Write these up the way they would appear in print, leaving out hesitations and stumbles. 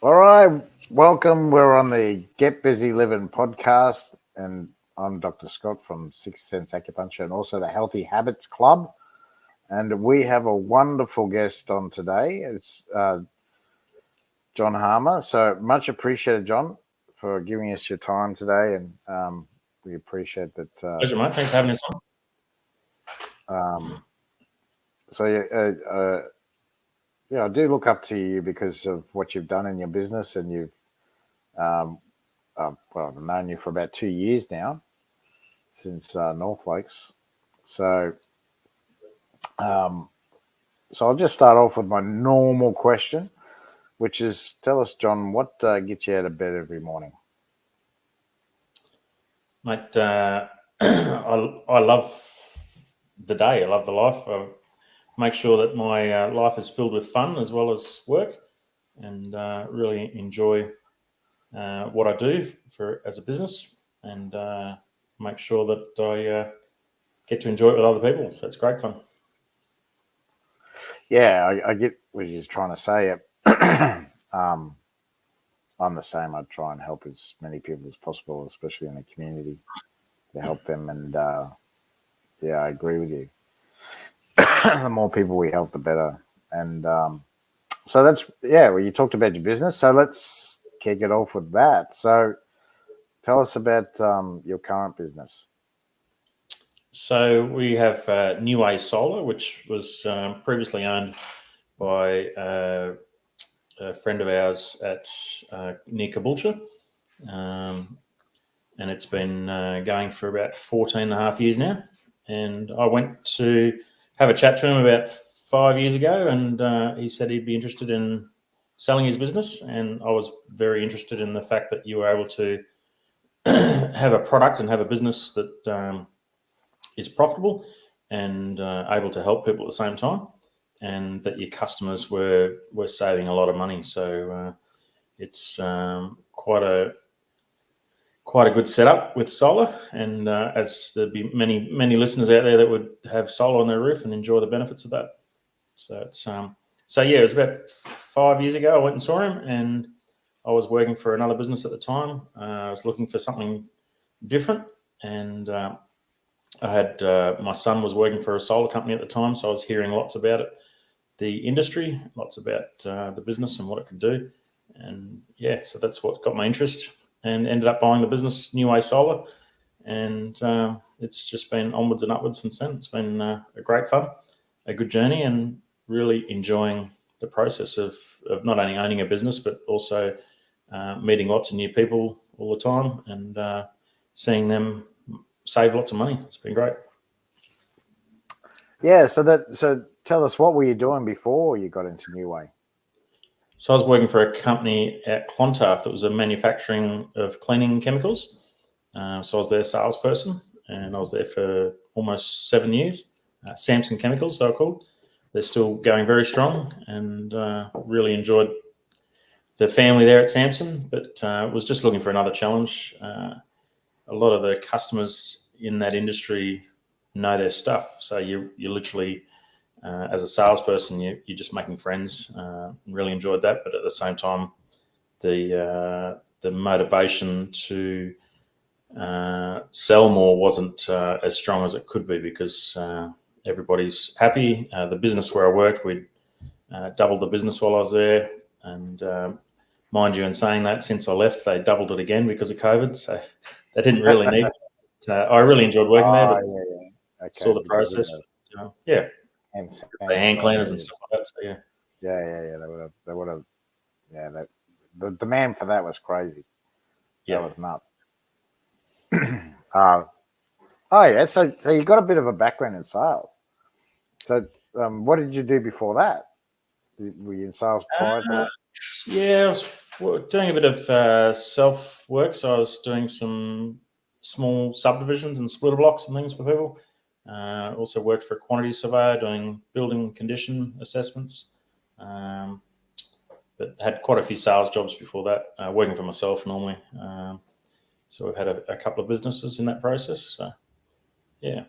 All right, welcome. We're on the Get Busy Livin Podcast, and I'm Dr. Scott from Sixth Sense Acupuncture and also the Healthy Habits Club. And we have a wonderful guest on today. It's John Harmer. So much appreciated, John, for giving us your time today, and we appreciate that. Pleasure, mate. Thanks for having us on. Yeah, I do look up to you because of what you've done in your business, and you've I've known you for about 2 years now, since North Lakes. So I'll just start off with my normal question, which is, tell us, John, what gets you out of bed every morning? Mate, I love the day. I love the life. I make sure that my life is filled with fun as well as work, and really enjoy what I do as a business, and make sure that I get to enjoy it with other people. So it's great fun. Yeah, I get what you're trying to say. I'm the same. I try and help as many people as possible, especially in the community, to help them. And yeah, I agree with you. The more people we help, the better. And so that's, yeah, well, you talked about your business. So let's kick it off with that. So tell us about your current business. So we have New Way Solar, which was previously owned by a friend of ours at near Caboolture. And it's been going for about 14 and a half years now. And I went to have a chat to him about 5 years ago, and he said he'd be interested in selling his business. And I was very interested in the fact that you were able to have a product and have a business that is profitable and able to help people at the same time, and that your customers were saving a lot of money. So it's quite a good setup with solar, and as there'd be many listeners out there that would have solar on their roof and enjoy the benefits of that. So it's it was about 5 years ago I went and saw him, and I was working for another business at the time. I was looking for something different, and I had my son was working for a solar company at the time, so I was hearing lots about it, the industry, lots about the business and what it could do, and yeah, so that's what got my interest, and ended up buying the business New Way Solar, and it's just been onwards and upwards since then. It's been a great fun, a good journey, and really enjoying the process of not only owning a business but also meeting lots of new people all the time, and seeing them save lots of money. It's been great. Yeah, so tell us, what were you doing before you got into New Way? So I was working for a company at Clontarf that was a manufacturing of cleaning chemicals. So I was their salesperson, and I was there for almost 7 years. Samson Chemicals, they're called. They're still going very strong, and really enjoyed the family there at Samson, but was just looking for another challenge. A lot of the customers in that industry know their stuff, so you literally, as a salesperson, you're just making friends. Really enjoyed that, but at the same time, the motivation to sell more wasn't as strong as it could be, because everybody's happy. The business where I worked, we doubled the business while I was there, and mind you, in saying that, since I left, they doubled it again because of COVID, so they didn't really need it. I really enjoyed working there, but Okay, saw the process. Yeah, the hand cleaners and stuff like that. So yeah. They would have. Yeah, the demand for that was crazy. Yeah, that was nuts. Yeah. So you got a bit of a background in sales. So what did you do before that? Were you in sales prior to that? Yeah, I was doing a bit of self work. So I was doing some small subdivisions and splitter blocks and things for people. Also worked for a quantity surveyor doing building condition assessments. But had quite a few sales jobs before that, working for myself normally. So we've had a couple of businesses in that process. So yeah,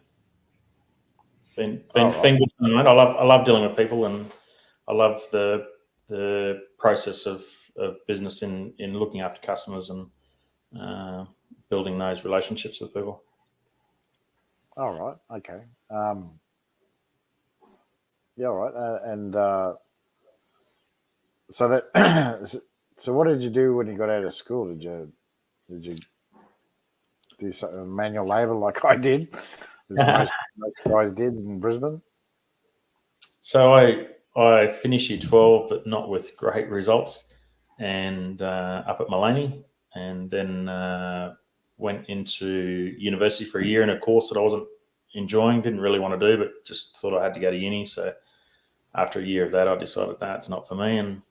been good. I love dealing with people, and I love the process of business in looking after customers and building those relationships with people. All right. Okay. Yeah. All right. And so that. So what did you do when you got out of school? Did you do some manual labour like I did, as most guys did in Brisbane? So I finished year 12, but not with great results, and up at Maloney, and then went into university for a year in a course that I wasn't enjoying, didn't really want to do, but just thought I had to go to uni. So after a year of that, I decided it's not for me, and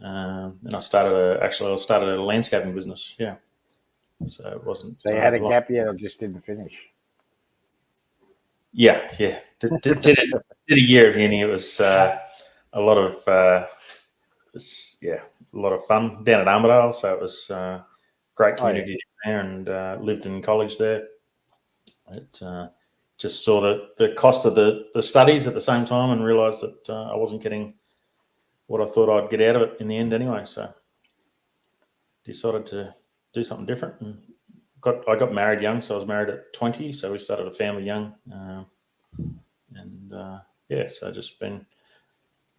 I started a landscaping business. Yeah, so it wasn't. So you had a gap year, or just didn't finish? Yeah. Did a year of uni. It was a lot of a lot of fun down at Armidale. So it was great community there, and lived in college there. It just saw the cost of the studies at the same time, and realised that I wasn't getting what I thought I'd get out of it in the end anyway. So decided to do something different, and I got married young. So I was married at 20. So we started a family young, so just been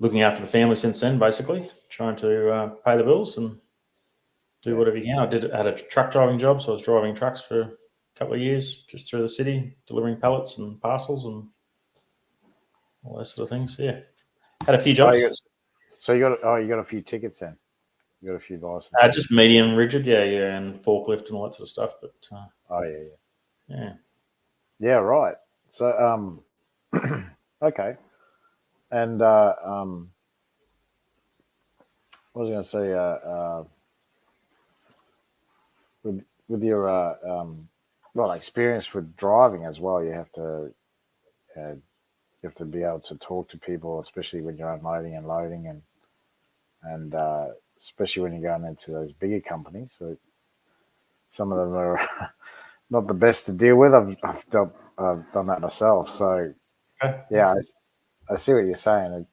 looking after the family since then, basically trying to pay the bills and do whatever you can. I had a truck driving job, so I was driving trucks for a couple of years just through the city, delivering pallets and parcels and all those sort of things. Yeah, had a few jobs. So you got a few tickets then. You got a few licenses. Just medium rigid, and forklift and all that sort of stuff. But yeah, right. So okay, and what was I going to say? With your experience with driving as well, you have to be able to talk to people, especially when you're unloading and loading, and especially when you're going into those bigger companies. So some of them are not the best to deal with. I've done that myself. So yeah, I see what you're saying.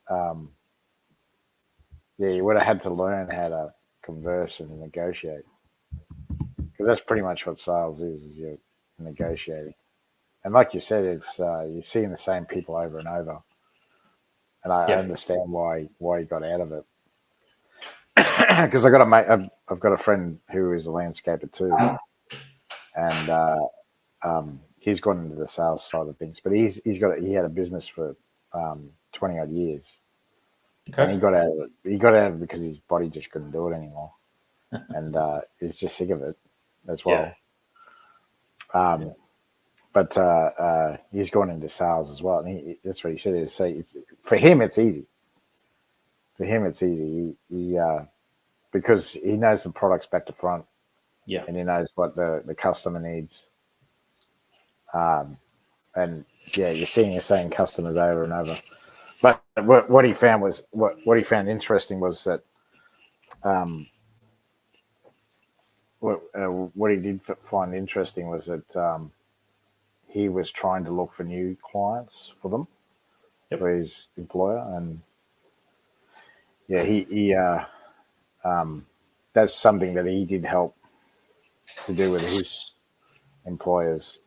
You would have had to learn how to converse and negotiate, because that's pretty much what sales is you're negotiating. And like you said, it's you're seeing the same people over and over. And I understand why you got out of it. Because I've got a friend who is a landscaper too, and he's gone into the sales side of things. But he had a business for 20 odd years, and he got out of it. He got out of it because his body just couldn't do it anymore, and he's just sick of it as well. But he's gone into sales as well, and that's what he said. For him, it's easy. For him, it's easy. He because he knows the products back to front, and he knows what the customer needs. And you're seeing the same customers over and over. But what he found was what he found interesting was that what he did find interesting was that he was trying to look for new clients for them, for his employer, and he that's something that he did help to do with his employers,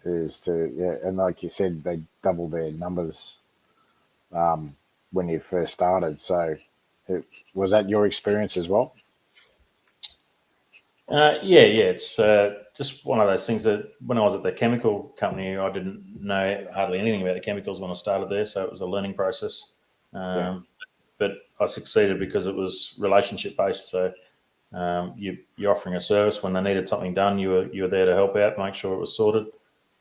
is to and like you said, they doubled their numbers when you first started. So was that your experience as well? It's just one of those things that when I was at the chemical company, I didn't know hardly anything about the chemicals when I started there, so it was a learning process. But I succeeded because it was relationship based. So you're offering a service. When they needed something done, you were there to help out, make sure it was sorted.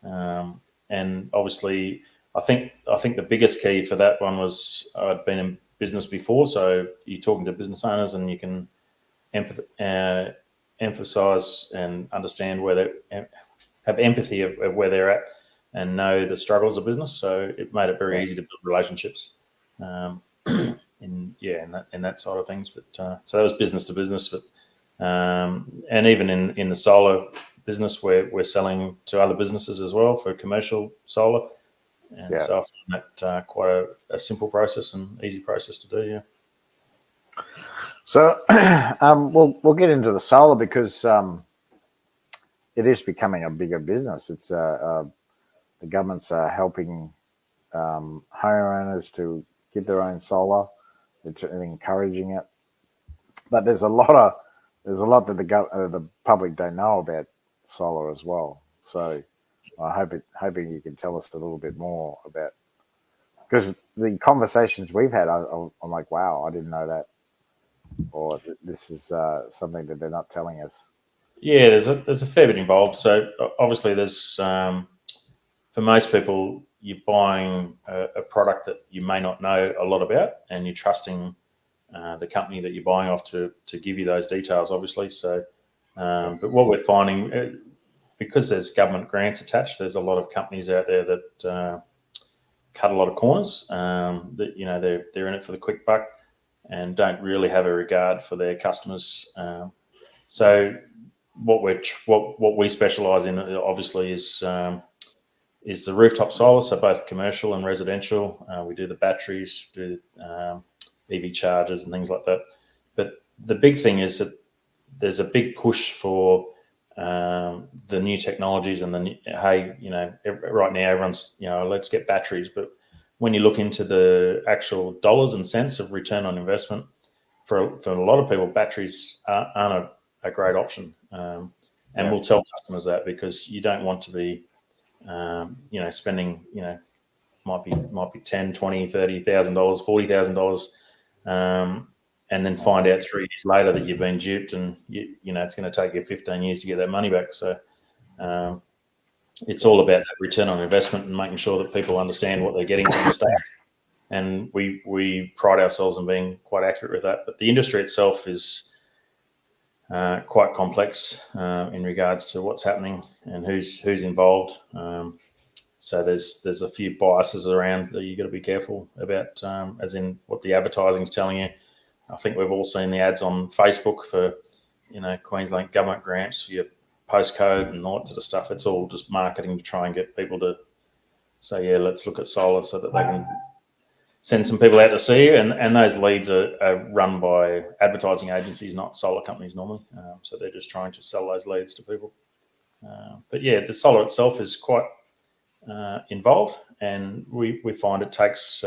And obviously, I think the biggest key for that one was I'd been in business before, so you're talking to business owners and you can emphasize and understand where they have empathy of where they're at and know the struggles of business. So it made it very easy to build relationships. In that side of things, but so that was business to business, but and even in the solar business, we're selling to other businesses as well for commercial solar, and so I find that quite a simple process and easy process to do. So we'll get into the solar because it is becoming a bigger business. It's the governments are helping homeowners to get their own solar. They're encouraging it, but there's a lot that the public don't know about solar as well. So hoping you can tell us a little bit more about, because the conversations we've had, I'm like, wow, I didn't know that, or this is something that they're not telling us. Yeah, there's a fair bit involved. So obviously, there's for most people, you're buying a product that you may not know a lot about, and you're trusting the company that you're buying off to give you those details, obviously. So, but what we're finding, because there's government grants attached, there's a lot of companies out there that cut a lot of corners. That they're in it for the quick buck and don't really have a regard for their customers. So what we specialise in, obviously, is the rooftop solar, so both commercial and residential. We do the batteries, do EV chargers and things like that. But the big thing is that there's a big push for the new technologies and right now everyone's, let's get batteries. But when you look into the actual dollars and cents of return on investment, for a lot of people, batteries aren't a great option. And we'll tell customers that, because you don't want to be spending, might be $10,000, $20,000, $30,000, $40,000, and then find out 3 years later that you've been duped, and it's going to take you 15 years to get that money back. So it's all about that return on investment and making sure that people understand what they're getting from the start. And we pride ourselves on being quite accurate with that. But the industry itself is quite complex in regards to what's happening and who's involved. So there's a few biases around that you got to be careful about, as in what the advertising is telling you. I think we've all seen the ads on Facebook for, Queensland government grants for your postcode and all that sort of stuff. It's all just marketing to try and get people to say, yeah, let's look at solar, so that they can send some people out to see you. And those leads are run by advertising agencies, not solar companies normally. So they're just trying to sell those leads to people. But yeah, the solar itself is quite involved, and we find it takes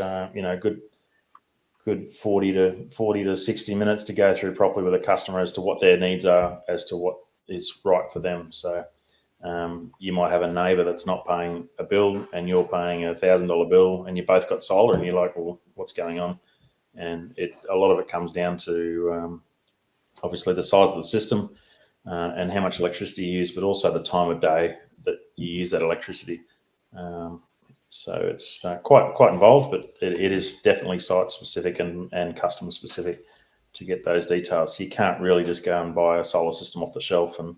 good 40 to 60 minutes to go through properly with a customer as to what their needs are, as to what is right for them. So you might have a neighbour that's not paying a bill, and you're paying $1,000 bill, and you both got solar, and you're like, well, what's going on? And a lot of it comes down to obviously the size of the system and how much electricity you use, but also the time of day that you use that electricity. So it's quite involved, but it is definitely site specific and customer specific to get those details. So you can't really just go and buy a solar system off the shelf and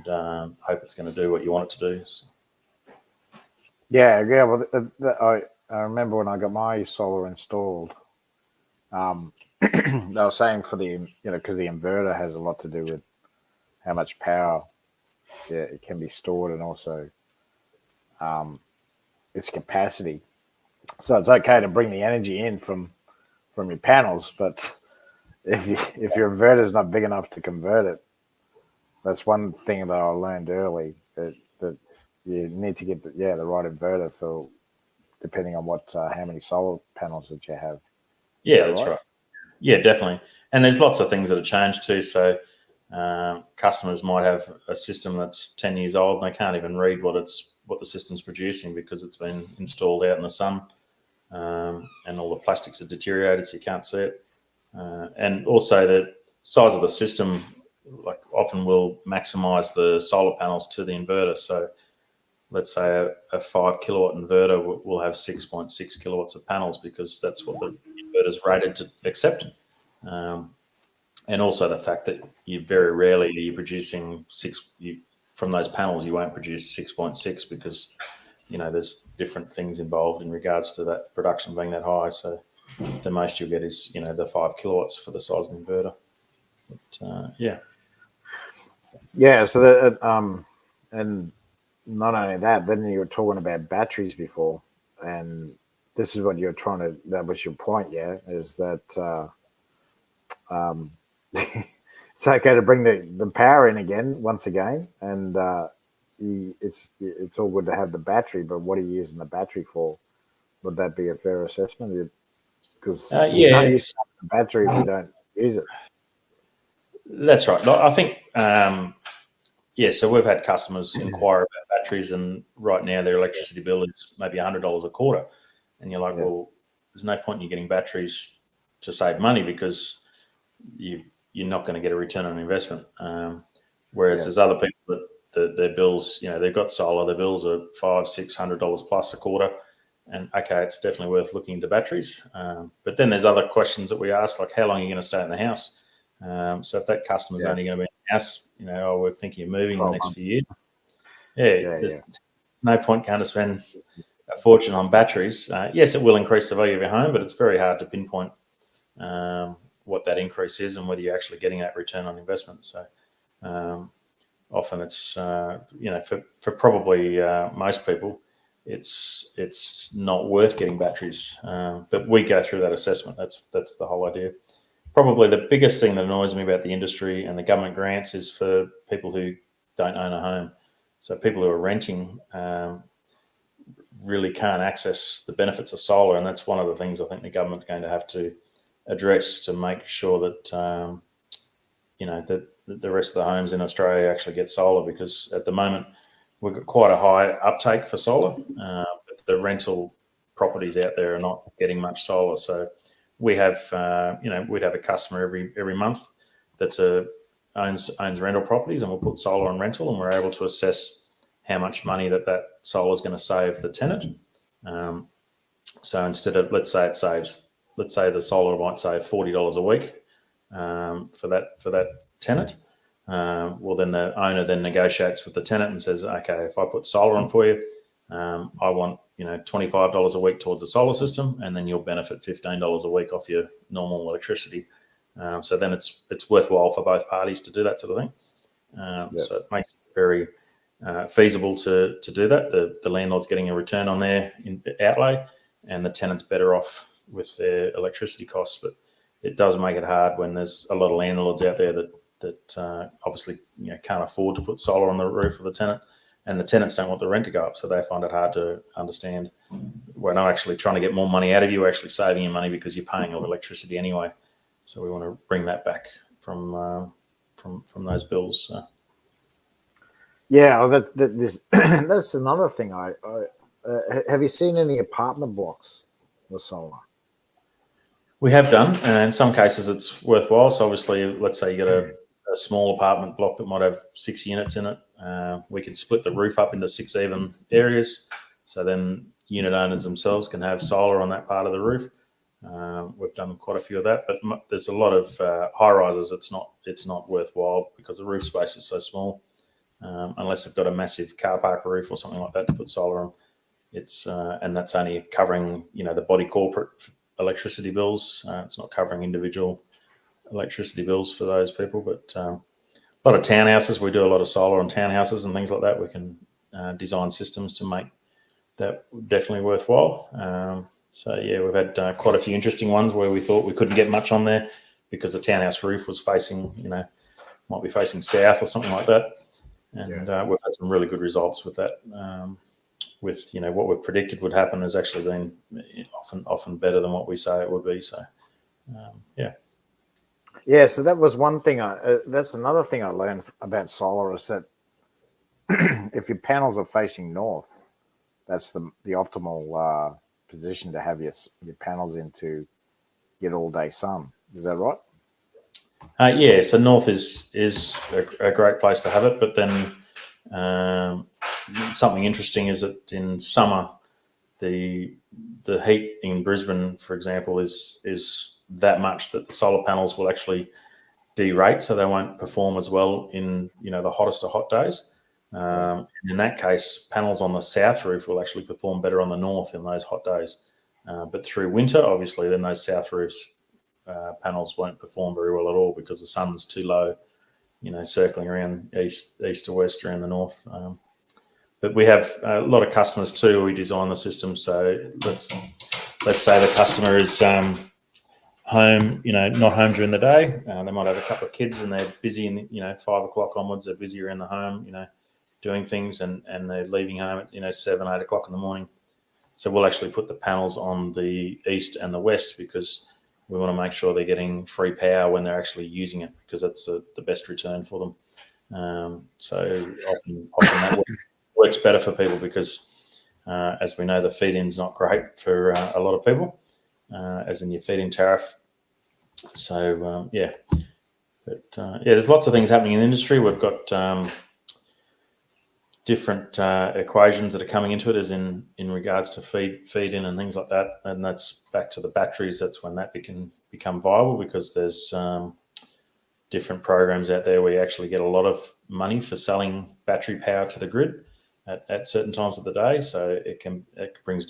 hope it's going to do what you want it to do. So. Yeah. Well, I remember when I got my solar installed, they were saying for because the inverter has a lot to do with how much power it can be stored, and also its capacity. So it's okay to bring the energy in from your panels, but if your inverter is not big enough to convert it, that's one thing that I learned early, that you need to get the right inverter for, depending on how many solar panels that you have. Yeah, that's right. Yeah, definitely. And there's lots of things that have changed too. So customers might have a system that's 10 years old and they can't even read what the system's producing, because it's been installed out in the sun, and all the plastics are deteriorated, so you can't see it. And also the size of the system, like, often will maximize the solar panels to the inverter. So let's say a 5 kilowatt inverter will have 6.6 kilowatts of panels, because that's what the inverter's rated to accept. And also the fact that you very rarely are you producing from those panels, you won't produce 6.6, because there's different things involved in regards to that production being that high. So the most you'll get is the 5 kilowatts for the size of the inverter. But So that and not only that, then you were talking about batteries before, and this is what you're that was your point, is that it's okay to bring the power in again once again, and it's all good to have the battery. But what are you using the battery for? Would that be a fair assessment? Because it's no use having the battery if you don't use it. That's right. I think, so we've had customers inquire about batteries, and right now their electricity bill is maybe $100 a quarter. And you're like, well, there's no point in you getting batteries to save money because you're not going to get a return on investment. Whereas there's other people that their bills, they've got solar, their bills are $500-$600 plus a quarter. And okay, it's definitely worth looking into batteries. But then there's other questions that we ask, like how long are you going to stay in the house? So if that customer's only going to be in the house, we're thinking of moving in the next few years. There's no point going to spend a fortune on batteries. Yes, it will increase the value of your home, but it's very hard to pinpoint what that increase is and whether you're actually getting that return on investment. So often it's, for probably most people, it's not worth getting batteries. But we go through that assessment. That's the whole idea. Probably the biggest thing that annoys me about the industry and the government grants is for people who don't own a home. So people who are renting really can't access the benefits of solar, and that's one of the things I think the government's going to have to address to make sure that that the rest of the homes in Australia actually get solar, because at the moment we've got quite a high uptake for solar, but the rental properties out there are not getting much solar. So we have, we'd have a customer every month that owns rental properties, and we'll put solar on rental, and we're able to assess how much money that solar is going to save the tenant. So instead of, let's say the solar might save $40 a week for that tenant. Well, then the owner then negotiates with the tenant and says, okay, if I put solar on for you, I want $25 a week towards the solar system, and then you'll benefit $15 a week off your normal electricity. So then it's worthwhile for both parties to do that sort of thing. So it makes it very feasible to do that. The landlord's getting a return on their outlay, and the tenant's better off with their electricity costs. But it does make it hard when there's a lot of landlords out there that obviously can't afford to put solar on the roof of the tenant, and the tenants don't want the rent to go up, so they find it hard to understand. We're not actually trying to get more money out of you, we're actually saving you money because you're paying all electricity anyway. So we want to bring that back from those bills. So. Yeah, that's another thing. Have you seen any apartment blocks with solar? We have done, and in some cases it's worthwhile. So obviously, let's say you got a small apartment block that might have 6 units in it. We can split the roof up into 6 even areas, so then unit owners themselves can have solar on that part of the roof. We've done quite a few of that, but there's a lot of high rises. It's not worthwhile because the roof space is so small. Unless they've got a massive car park roof or something like that to put solar on, and that's only covering the body corporate electricity bills. It's not covering individual electricity bills for those people. But a lot of townhouses, we do a lot of solar on townhouses and things like that. We can design systems to make that definitely worthwhile. So yeah, we've had quite a few interesting ones where we thought we couldn't get much on there because the townhouse roof was facing, might be facing south or something like that. And we've had some really good results with that. With what we predicted would happen has actually been often better than what we say it would be. So so that was one thing. That's another thing I learned about solar is that if your panels are facing north, that's the optimal position to have your panels in to get all day sun. Is that right? So north is a great place to have it, but then something interesting is that in summer, the heat in Brisbane, for example, is that much that the solar panels will actually derate, so they won't perform as well in the hottest of hot days. And in that case, panels on the south roof will actually perform better on the north in those hot days. But through winter, obviously, then those south roofs panels won't perform very well at all because the sun's too low, circling around east to west around the north. But we have a lot of customers too. We design the system, so let's say the customer is home, not home during the day. They might have a couple of kids and they're busy in, 5 o'clock onwards, they're busier in the home, doing things, and they're leaving home at, 7, 8 o'clock in the morning. So we'll actually put the panels on the east and the west because we want to make sure they're getting free power when they're actually using it, because that's the best return for them. So often that works better for people because, as we know, the feed-in's not great for a lot of people, as in your feed-in tariff. So, there's lots of things happening in the industry. We've got different equations that are coming into it, as in regards to feed-in and things like that. And that's back to the batteries. That's when that can become viable, because there's different programs out there where you actually get a lot of money for selling battery power to the grid at certain times of the day. So it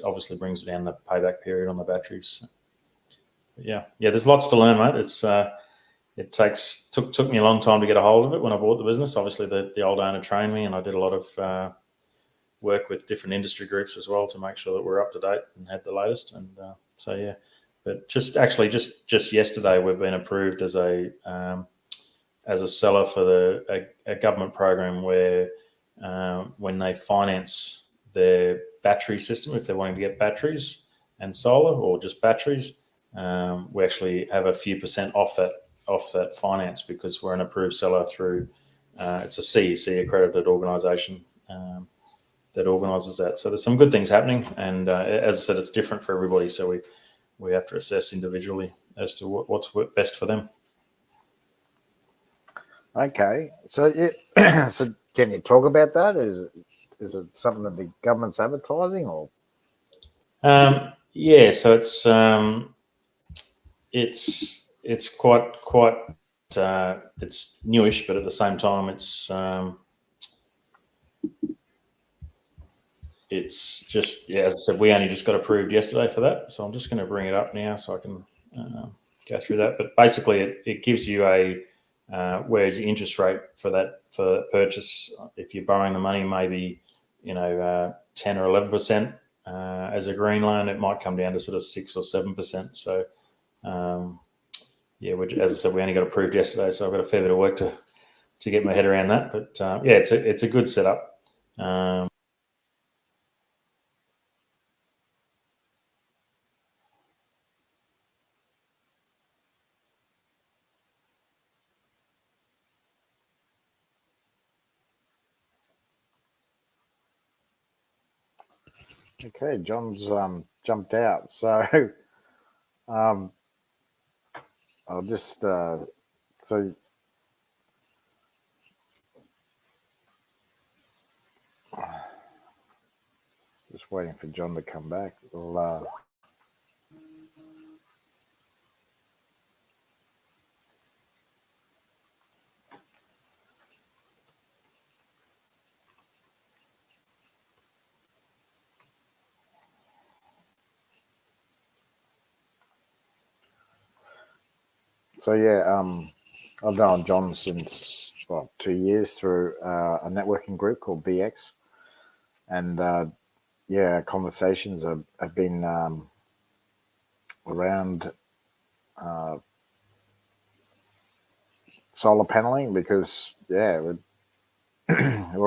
obviously brings down the payback period on the batteries. But yeah, there's lots to learn, mate. It took me a long time to get a hold of it when I bought the business. Obviously, the old owner trained me, and I did a lot of work with different industry groups as well to make sure that we're up to date and had the latest. And but just yesterday, we've been approved as a seller for a government program where when they finance their battery system, if they're wanting to get batteries and solar or just batteries, we actually have a few percent off that finance, because we're an approved seller through it's a CEC accredited organisation that organises that. So there's some good things happening, and as I said, it's different for everybody. So we have to assess individually as to what's best for them. Okay, so so can you talk about that? Is it something that the government's advertising, or? So it's quite it's newish, but at the same time, it's just, as I said, we only just got approved yesterday for that. So I'm just going to bring it up now so I can go through that. But basically, it gives you where's your interest rate for purchase. If you're borrowing the money, maybe 10 or 11%. As a green loan, it might come down to sort of 6 or 7%. So, as I said, we only got approved yesterday, so I've got a fair bit of work to get my head around that. But it's a good setup. Okay, John's jumped out, so I'll just just waiting for John to come back. I've known John since 2 years through a networking group called BX, and conversations have been around solar paneling, because we're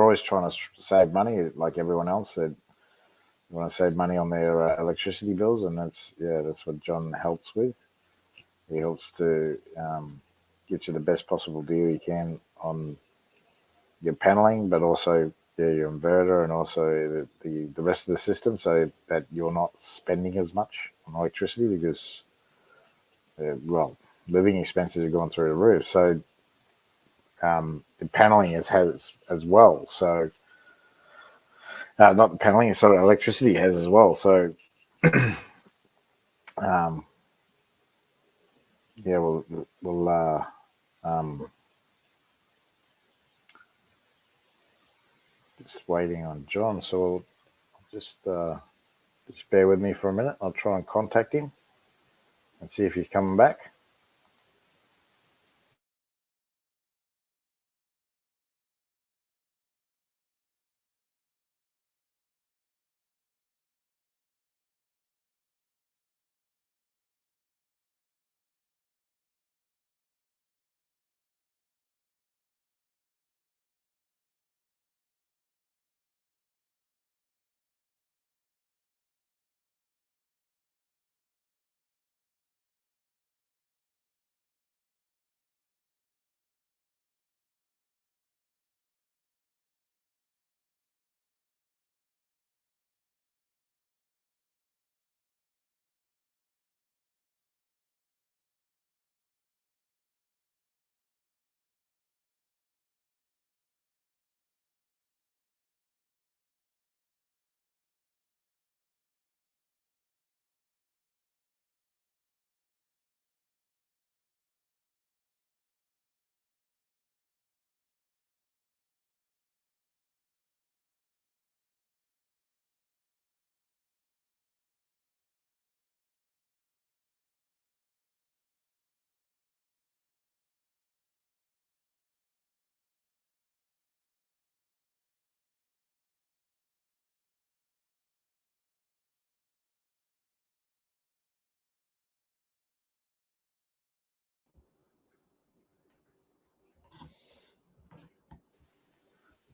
always trying to save money like everyone else. They want to save money on their electricity bills, and that's what John helps with. He helps to get you the best possible deal you can on your paneling, but also your inverter, and also the rest of the system, so that you're not spending as much on electricity, because living expenses are going through the roof. So the paneling has as well. So not the paneling, sorry, electricity has as well. So we'll just waiting on John. So just bear with me for a minute. I'll try and contact him and see if he's coming back.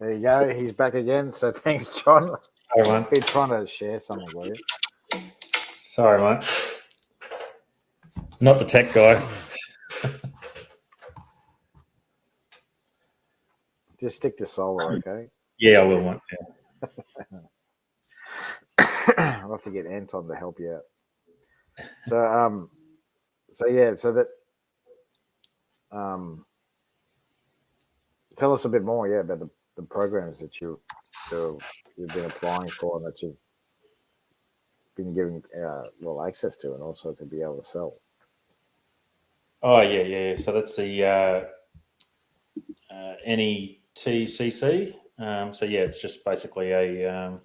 There you go. He's back again. So thanks, John. Sorry, mate. Been trying to share something with you. Sorry, mate. Not the tech guy. Just stick to solar, okay? Yeah, I will, mate. Yeah. I'll have to get Anton to help you out. So that tell us a bit more, about the programs that you've been applying for and that you've been giving access to, and also to be able to sell. Oh, yeah. So that's the NETCC. It's just basically an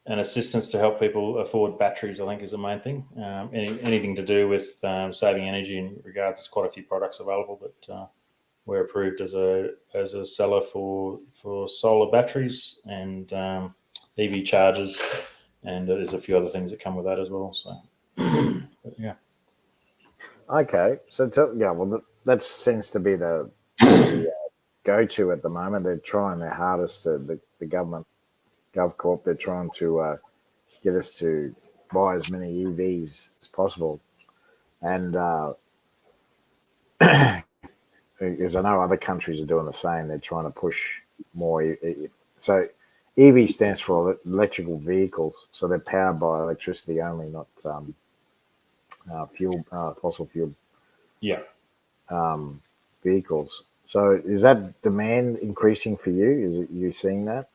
assistance to help people afford batteries, I think, is the main thing. Anything to do with saving energy in regards, there's quite a few products available, but we're approved as a seller for solar batteries and EV chargers, and there's a few other things that come with that as well. So, yeah. Okay, so that seems to be the go-to at the moment. They're trying their hardest to the government, GovCorp. They're trying to get us to buy as many EVs as possible, and because I know other countries are doing the same. They're trying to push more. So EV stands for electrical vehicles. So they're powered by electricity only, not fossil fuel. Yeah. Vehicles. So is that demand increasing for you? Is it you seeing that?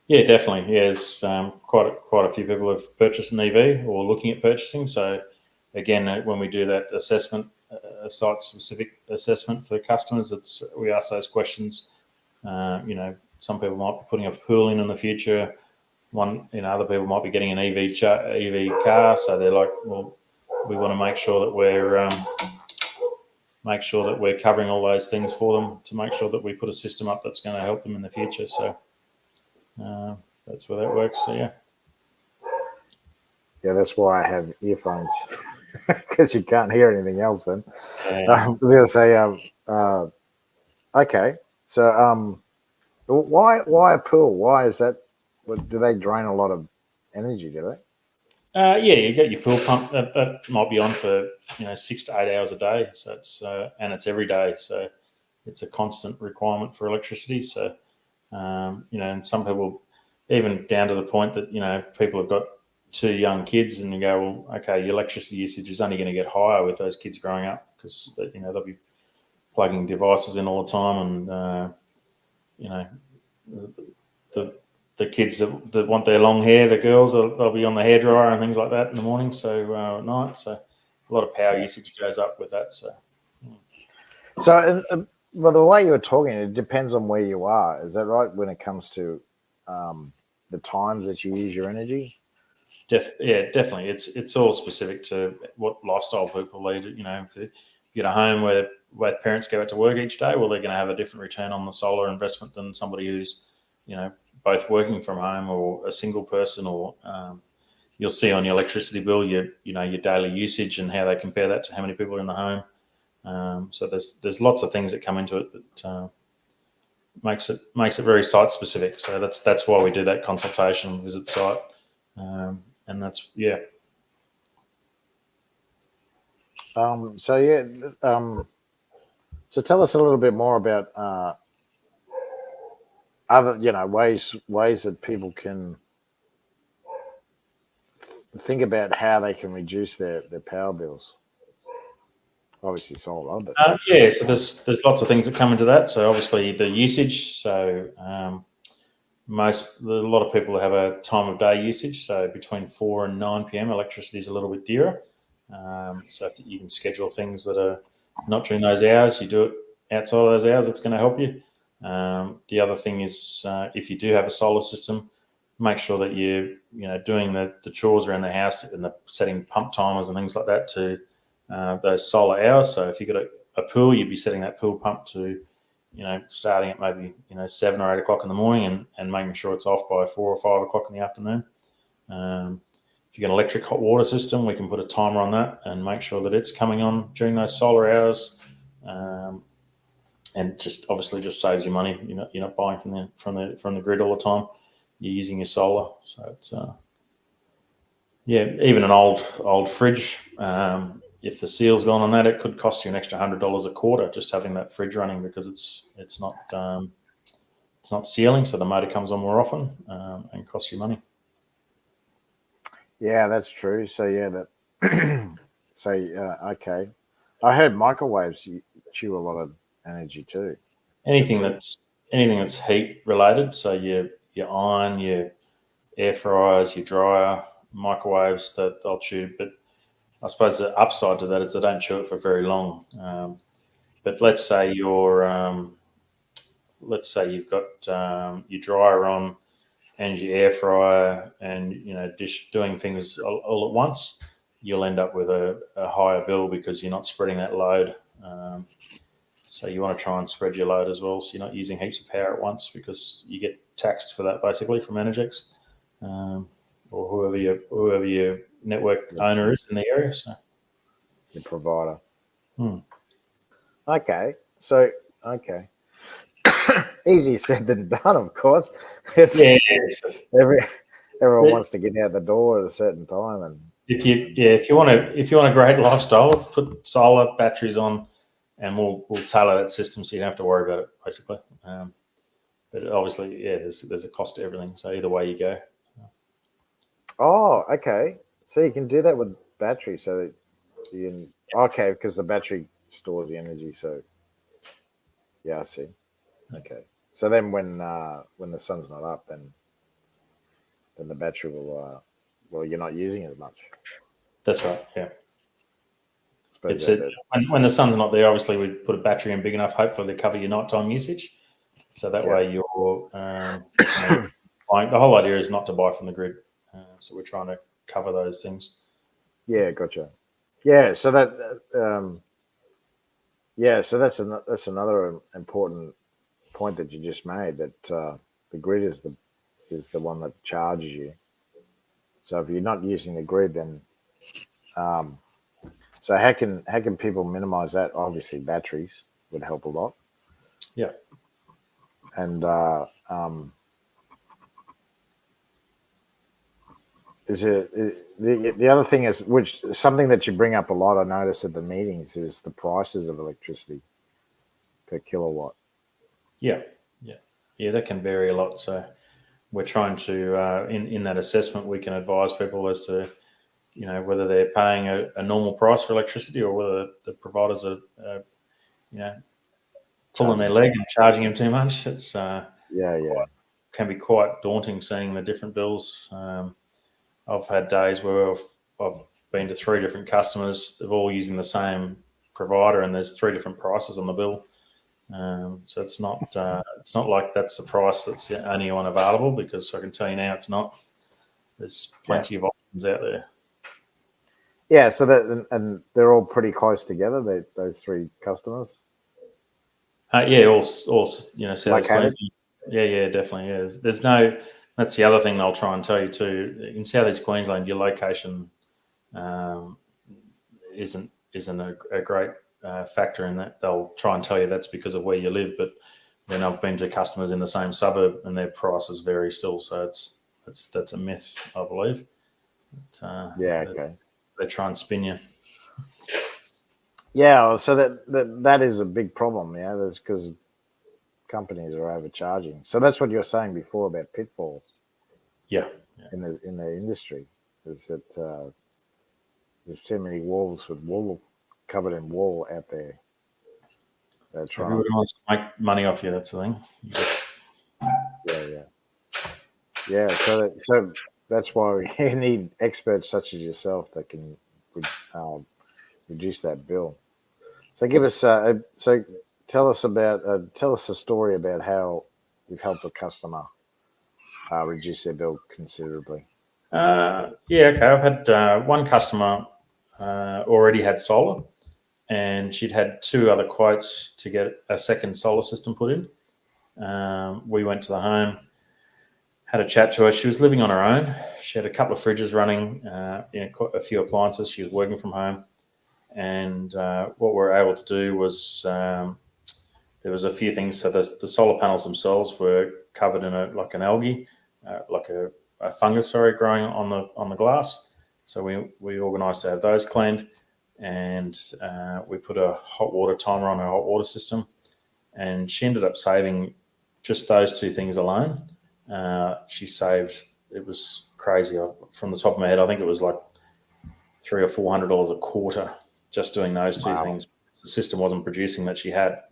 Yeah, definitely. Yeah, there's quite a few people have purchased an EV or looking at purchasing. So again, when we do that assessment, site-specific assessment for customers, we ask those questions. Some people might be putting a pool in the future. Other people might be getting an EV car. So they're like, well, we want to make sure that we're covering all those things for them to make sure that we put a system up that's going to help them in the future. So that's where that works. So yeah. Yeah, that's why I have earphones, because you can't hear anything else then. Yeah. I was going to say, okay, so why a pool? Why is that? Do they drain a lot of energy, do they? You get your pool pump that might be on for 6 to 8 hours a day. So it's every day. So it's a constant requirement for electricity. So and some people, even down to the point that people have got 2 young kids, and you go, well, okay, your electricity usage is only going to get higher with those kids growing up, because they'll be plugging devices in all the time, and the kids that want their long hair, the girls, they'll be on the hairdryer and things like that in the morning. So at night, so a lot of power usage goes up with that. So well, the way you were talking, it depends on where you are. Is that right? When it comes to the times that you use your energy? Yeah, definitely. It's all specific to what lifestyle people lead. If you get a home where parents go out to work each day, well, they're going to have a different return on the solar investment than somebody who's, both working from home or a single person. Or you'll see on your electricity bill your daily usage and how they compare that to how many people are in the home. So there's lots of things that come into it that makes it very site specific. So that's why we do that consultation, visit site. And that's, yeah. So tell us a little bit more about other, ways that people can think about how they can reduce their power bills. Obviously solar, but so there's lots of things that come into that. So obviously the usage. So a lot of people have a time of day usage. So between 4 and 9 p.m. electricity is a little bit dearer. So if you can schedule things that are not during those hours, you do it outside of those hours, it's going to help you. The other thing is, if you do have a solar system, make sure that you're doing the chores around the house and setting pump timers and things like that to those solar hours. So if you've got a pool, you'd be setting that pool pump to starting at maybe 7 or 8 o'clock in the morning and making sure it's off by 4 or 5 o'clock in the afternoon. If you've got an electric hot water system, we can put a timer on that and make sure that it's coming on during those solar hours. and just obviously just saves you money. You're not buying from the grid all the time. You're using your solar, so it's even an old fridge. If the seal's gone on that, it could cost you an extra $100 a quarter just having that fridge running, because it's not sealing, so the motor comes on more often and costs you money. Yeah, that's true. So that okay. I heard microwaves chew a lot of energy too. Anything that's heat related, so your iron, your air fryers, your dryer, microwaves, that they'll chew. But I suppose the upside to that is they don't chew it for very long. But let's say you've got your dryer on and your air fryer and dish doing things all at once, you'll end up with a higher bill because you're not spreading that load. So you want to try and spread your load as well, so you're not using heaps of power at once, because you get taxed for that basically from Energix, or whoever your network owner is in the area. So the provider. Okay, so easier said than done, of course. Everyone wants to get out the door at a certain time, and if you want a great lifestyle, put solar batteries on, and we'll tailor that system so you don't have to worry about it, basically. But obviously, there's a cost to everything. So either way you go. Oh, okay. So you can do that with battery, so that you can, because the battery stores the energy. So yeah, I see. Okay. So then when the sun's not up, then the battery will you're not using as much. That's right. Yeah. When the sun's not there, obviously we put a battery in big enough, hopefully to cover your nighttime usage. So that way you're buying. The whole idea is not to buy from the grid. So we're trying to cover those things. Yeah, gotcha. Yeah, so that so that's another important point that you just made, that the grid is the one that charges you. So if you're not using the grid, then so how can people minimize that? Obviously, batteries would help a lot. Yeah. And the other thing is, which something that you bring up a lot, I notice at the meetings, is the prices of electricity per kilowatt. Yeah, that can vary a lot. So we're trying to in that assessment, we can advise people as to whether they're paying a normal price for electricity, or whether the providers are pulling their leg and charging them too much. It's can be quite daunting seeing the different bills. I've had days where I've been to 3 different customers. They're all using the same provider, and there's 3 different prices on the bill. So it's not like that's the price that's the only one available, because I can tell you now it's not. There's plenty of options out there. Yeah, so that, and they're all pretty close together, those 3 customers. All South Queensland. Yeah, definitely. Yeah. There's no. That's the other thing they'll try and tell you too. In South East Queensland, your location isn't a great factor in that. They'll try and tell you that's because of where you live, but then I've been to customers in the same suburb and their prices vary still. So that's a myth, I believe. But, they try and spin you. Yeah, so that is a big problem. Yeah, that's because companies are overcharging. So that's what you were saying before about pitfalls. Yeah. In the industry, is that there's too many wolves with wool covered in wool out there. Everybody wants to make money off you. That's the thing. Yeah. So that's why we need experts such as yourself that can reduce that bill. So give us tell us a story about how you've helped a customer reduce their bill considerably. Okay. I've had one customer already had solar, and she'd had 2 other quotes to get a second solar system put in. We went to the home, had a chat to her. She was living on her own. She had a couple of fridges running, a few appliances. She was working from home. And what we were able to do was there was a few things. So the solar panels themselves were covered in an algae, like a fungus, growing on the glass. So we organised to have those cleaned, and we put a hot water timer on her hot water system, and she ended up saving just those two things alone. She saved, it was crazy. From the top of my head, I think it was like $300 or $400 a quarter just doing those two things. The system wasn't producing that she had.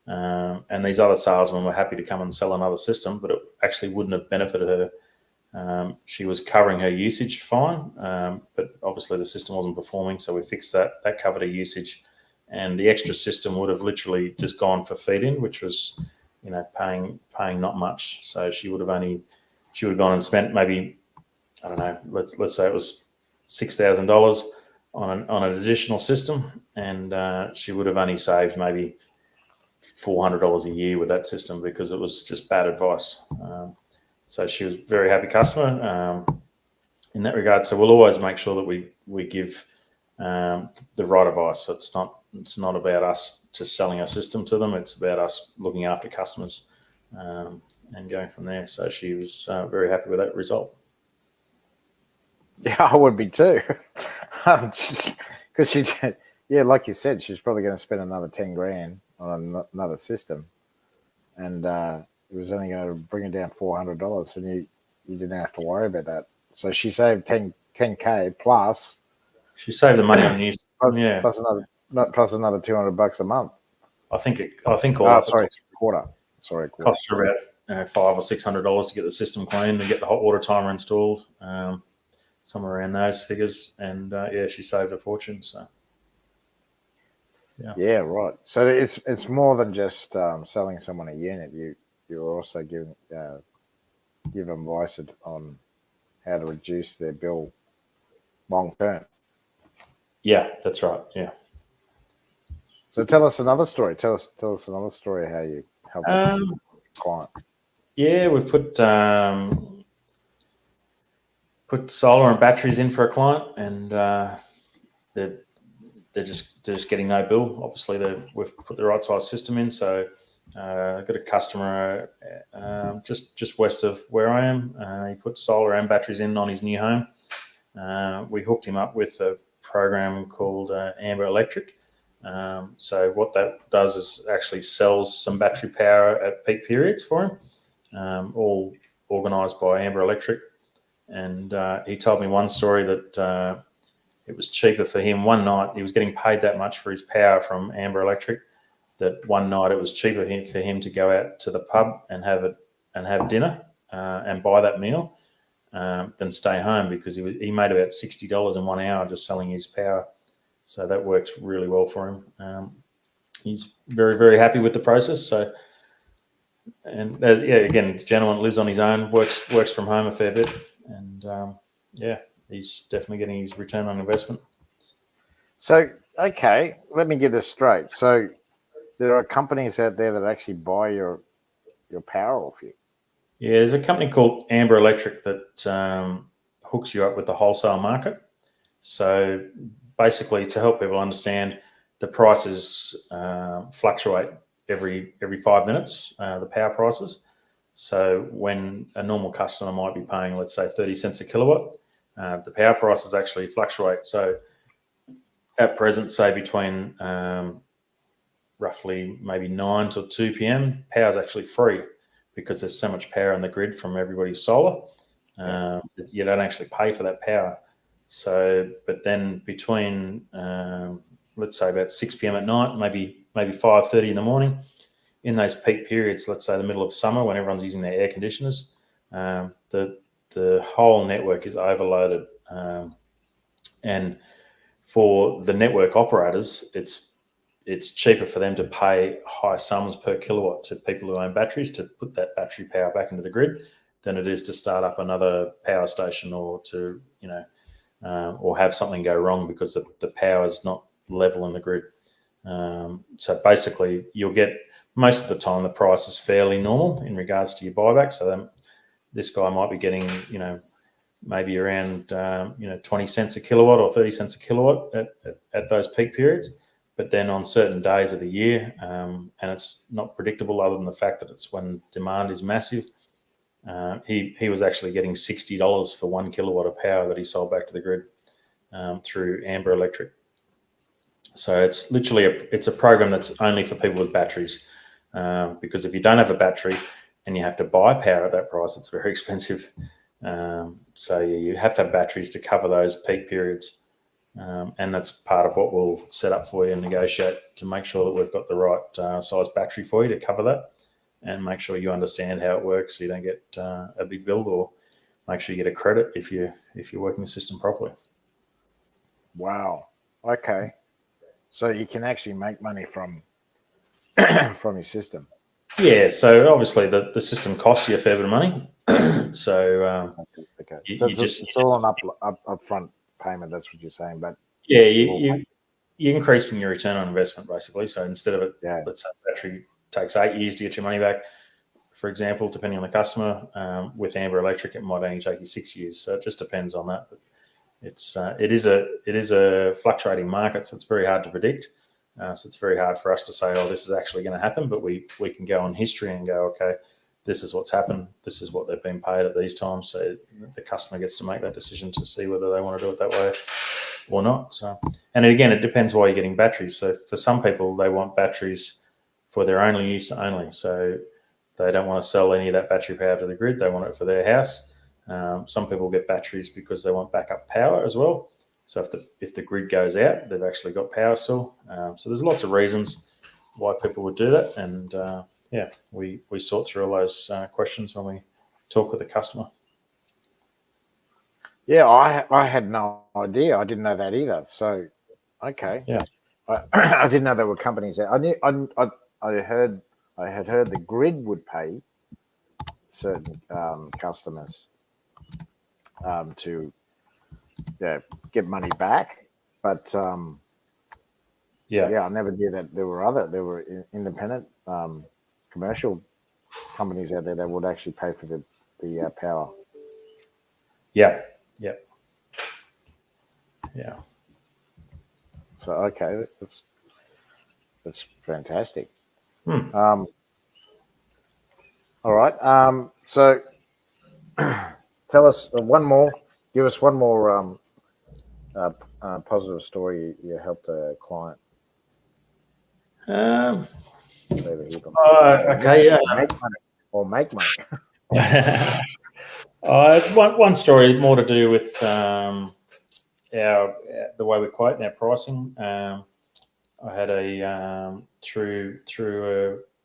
And these other salesmen were happy to come and sell another system, but it actually wouldn't have benefited her. She was covering her usage fine, but obviously the system wasn't performing, so we fixed that. That covered her usage, and the extra system would have literally just gone for feed-in, which was, paying not much. So she would have gone and spent maybe, I don't know, let's say it was $6,000 on an additional system, and she would have only saved maybe $400 a year with that system because it was just bad advice. So she was a very happy customer in that regard. So we'll always make sure that we give the right advice. So it's not about us just selling our system to them. It's about us looking after customers and going from there. So she was very happy with that result. Yeah, I would be too. Because like you said, she's probably going to spend another 10 grand on another system, and it was only going to bring it down $400, and you didn't have to worry about that. So she saved 10K plus. She saved the money on new, plus another $200 a month. I think quarter. Costs her about $500 or $600 to get the system cleaned and get the hot water timer installed, somewhere around those figures. And she saved a fortune. So. Yeah, right. So it's more than just selling someone a unit. You're also give them advice on how to reduce their bill long term. Yeah, that's right. Yeah. So tell us another story. Tell us another story how you help a client. Yeah, we've put solar and batteries in for a client, and they're just getting no bill. Obviously, we've put the right size system in. So I've got a customer just west of where I am. He put solar and batteries in on his new home. We hooked him up with a program called Amber Electric. So what that does is actually sells some battery power at peak periods for him, all organised by Amber Electric. And he told me one story that it was cheaper for him. One night he was getting paid that much for his power from Amber Electric that one night it was cheaper for him to go out to the pub and have dinner and buy that meal than stay home, because he made about $60 in 1 hour just selling his power. So that works really well for him. He's very, very happy with the process. So, and again, the gentleman lives on his own, works from home a fair bit, and he's definitely getting his return on investment. So, okay, let me get this straight. So there are companies out there that actually buy your power off you. Yeah, there's a company called Amber Electric that hooks you up with the wholesale market. So basically, to help people understand, the prices fluctuate every 5 minutes, the power prices. So when a normal customer might be paying, let's say, 30 cents a kilowatt, the power prices actually fluctuate. So at present, say between roughly maybe 9 till 2 p.m, power is actually free because there's so much power on the grid from everybody's solar. You don't actually pay for that power. So, but then between, let's say about 6 p.m. at night, maybe 5:30 in the morning, in those peak periods, let's say the middle of summer when everyone's using their air conditioners, the whole network is overloaded. And for the network operators, it's cheaper for them to pay high sums per kilowatt to people who own batteries to put that battery power back into the grid than it is to start up another power station or to, or have something go wrong because the power is not level in the grid. So basically, you'll get, most of the time, the price is fairly normal in regards to your buyback. So then this guy might be getting, maybe around, 20 cents a kilowatt or 30 cents a kilowatt at those peak periods. But then on certain days of the year, and it's not predictable other than the fact that it's when demand is massive, he was actually getting $60 for 1 kilowatt of power that he sold back to the grid through Amber Electric. So it's literally it's a program that's only for people with batteries, because if you don't have a battery and you have to buy power at that price, it's very expensive. So you have to have batteries to cover those peak periods. And that's part of what we'll set up for you and negotiate to make sure that we've got the right size battery for you to cover that, and make sure you understand how it works so you don't get a big bill, or make sure you get a credit if you're working the system properly. Wow. Okay. So you can actually make money from your system. Yeah. So obviously the system costs you a fair bit of money. So okay. It's all an upfront payment. That's what you're saying. But yeah, you're increasing your return on investment basically. So instead of it, let's say battery takes 8 years to get your money back, for example, depending on the customer. With Amber Electric, it might only take you 6 years. So it just depends on that. But it is a fluctuating market, so it's very hard to predict. So it's very hard for us to say, oh, this is actually going to happen. But we can go on history and go, okay, this is what's happened. This is what they've been paid at these times. So the customer gets to make that decision to see whether they want to do it that way or not. So, and again, it depends why you're getting batteries. So for some people, they want batteries for their own use only. So they don't want to sell any of that battery power to the grid. They want it for their house. Some people get batteries because they want backup power as well. So if the grid goes out, they've actually got power still. So there's lots of reasons why people would do that. And we sort through all those questions when we talk with the customer. Yeah, I had no idea. I didn't know that either. So, okay. Yeah. I didn't know there were companies there. I had heard the grid would pay certain customers to get money back, but I never knew that there were independent commercial companies out there that would actually pay for the power. Yeah. So okay, that's fantastic. Hmm. All right. So tell us one more. Give us one more positive story. You helped a client. Okay. Yeah. Make money. One story more to do with the way we quote and our pricing. I had through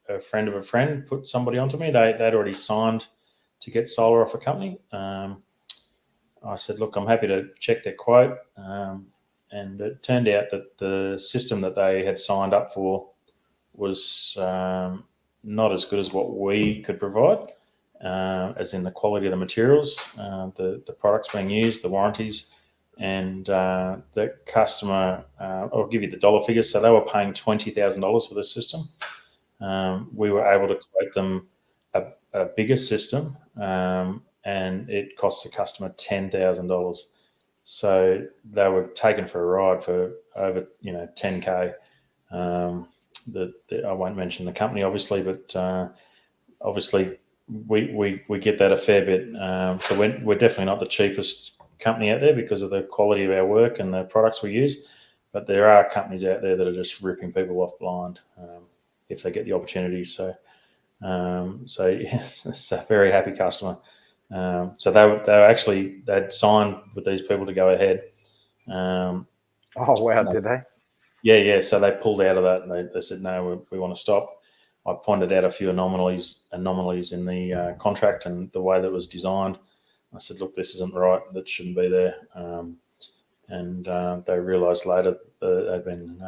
a friend of a friend put somebody onto me. They'd already signed to get solar off a company. I said, look, I'm happy to check their quote. And it turned out that the system that they had signed up for was not as good as what we could provide, as in the quality of the materials, the products being used, the warranties, and the customer, I'll give you the dollar figures. So they were paying $20,000 for this system. We were able to quote them a bigger system, and it cost the customer $10,000. So they were taken for a ride for over $10K. I won't mention the company, obviously, but obviously we get that a fair bit. So we're definitely not the cheapest company out there because of the quality of our work and the products we use. But there are companies out there that are just ripping people off blind if they get the opportunity. So yes, it's a very happy customer. So they'd signed with these people to go ahead. Oh wow! Did they? Yeah. So they pulled out of that, and they said, no, we want to stop. I pointed out a few anomalies in the contract and the way that it was designed. I said, look, this isn't right. That shouldn't be there. And they realised later that they'd been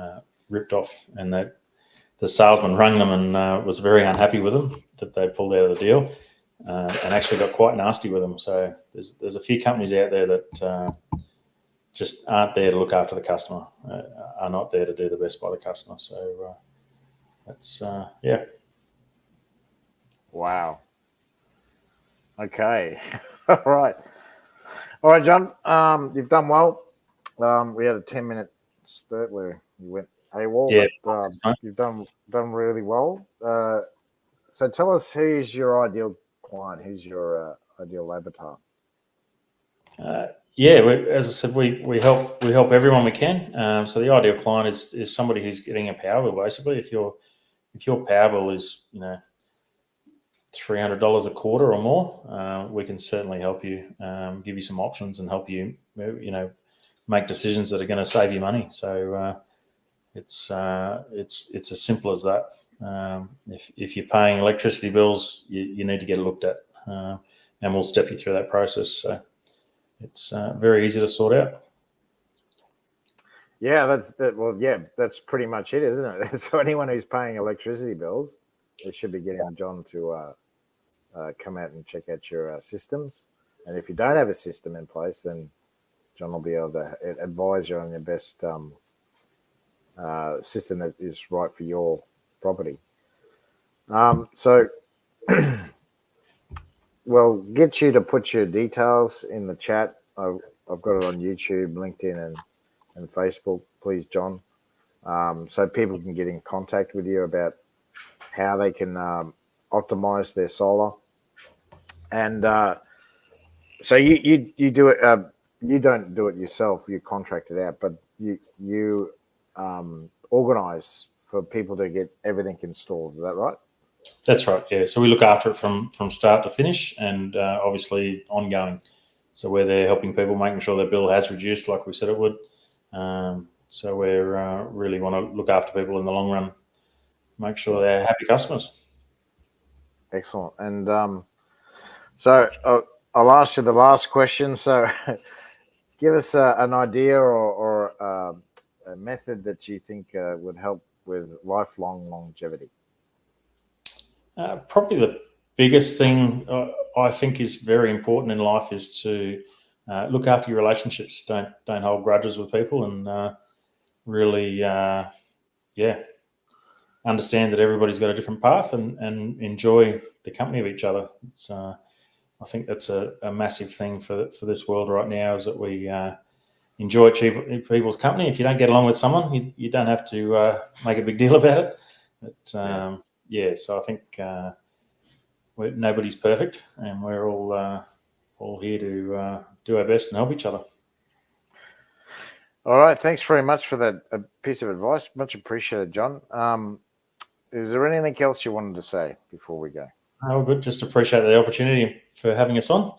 ripped off, and that the salesman rang them and was very unhappy with them that they pulled out of the deal, and actually got quite nasty with them. So there's a few companies out there that just aren't there to look after the customer, are not there to do the best by the customer. So that's Wow. Okay. All right, John. You've done well. We had a 10-minute spurt where you went Hey, Wal, Yeah. you've done really well. So tell us, who's your ideal client? Who's your ideal avatar? As I said, we help everyone we can. So the ideal client is somebody who's getting a power bill. Basically, if your power bill is $300 a quarter or more, we can certainly help you, give you some options, and help you make decisions that are going to save you money. So it's as simple as that. If you're paying electricity bills, you need to get it looked at, and we'll step you through that process. So it's very easy to sort out. Yeah, that's pretty much it, isn't it? So anyone who's paying electricity bills, they should be getting John to come out and check out your systems. And if you don't have a system in place, then John will be able to advise you on your best system that is right for your property. So we'll get you to put your details in the chat. I've got it on YouTube, LinkedIn, and Facebook, please, John, so people can get in contact with you about how they can optimize their solar. And so you do it. You don't do it yourself. You contract it out, but you organize for people to get everything installed. Is that right? That's right. Yeah. So we look after it from start to finish, and obviously ongoing. So we're there helping people, making sure their bill has reduced, like we said it would. So we really want to look after people in the long run, make sure they're happy customers. Excellent. And so I'll ask you the last question. So give us an idea or a method that you think would help with lifelong longevity. Probably the biggest thing I think is very important in life is to look after your relationships. Don't hold grudges with people, and really, understand that everybody's got a different path, and enjoy the company of each other. It's I think that's a massive thing for this world right now, is that we enjoy people's company. If you don't get along with someone, you don't have to make a big deal about it. But so I think nobody's perfect, and we're all here to do our best and help each other. All right. Thanks very much for that piece of advice. Much appreciated, John. Is there anything else you wanted to say before we go? Oh, good. Just appreciate the opportunity for having us on,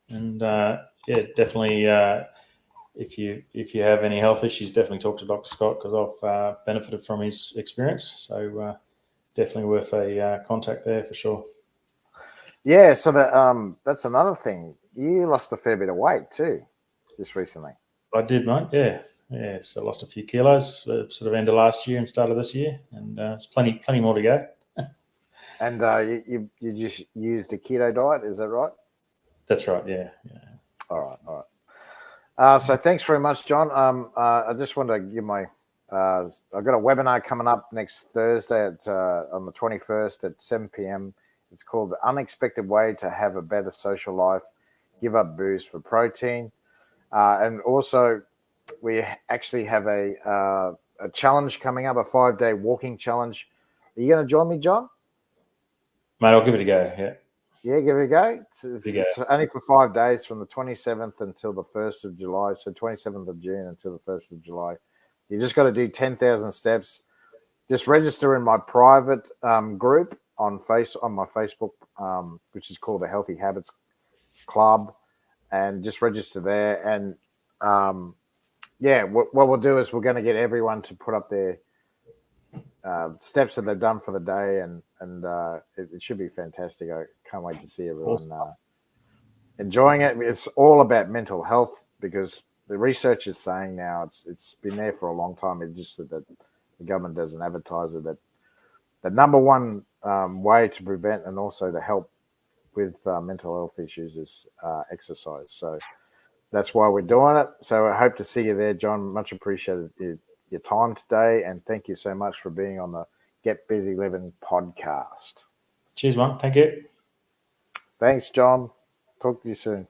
and definitely. If you have any health issues, definitely talk to Dr. Scott, because I've benefited from his experience. So definitely worth a contact there for sure. Yeah. So that's another thing. You lost a fair bit of weight too, just recently. I did, mate. Yeah. So I lost a few kilos, sort of end of last year and start of this year, and it's plenty more to go. And you just used a keto diet, is that right? That's right. Yeah. All right. So thanks very much, John. I just want to give my I've got a webinar coming up next Thursday on the 21st at 7 p.m. It's called The Unexpected Way to Have a Better Social Life, Give Up Booze for Protein. And also, we actually have a challenge coming up, a 5-day walking challenge. Are you going to join me, John? Mate, I'll give it a go. Yeah. Yeah, give it a go. It's only for 5 days, from the 27th until the 1st of July. So 27th of June until the 1st of July. You just got to do 10,000 steps. Just register in my private group on my Facebook, which is called the Healthy Habits Club, and just register there. And what we'll do is we're going to get everyone to put up their steps that they've done for the day, and it should be fantastic. I can't wait to see everyone enjoying it. It's all about mental health, because the research is saying now, it's been there for a long time. It's just that the government doesn't advertise it. That the number one way to prevent and also to help with mental health issues is exercise. So that's why we're doing it. So I hope to see you there, John. Much appreciated your time today, and thank you so much for being on the Get Busy Livin podcast. Cheers, man. Thank you. Thanks, John. Talk to you soon.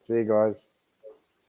See you guys.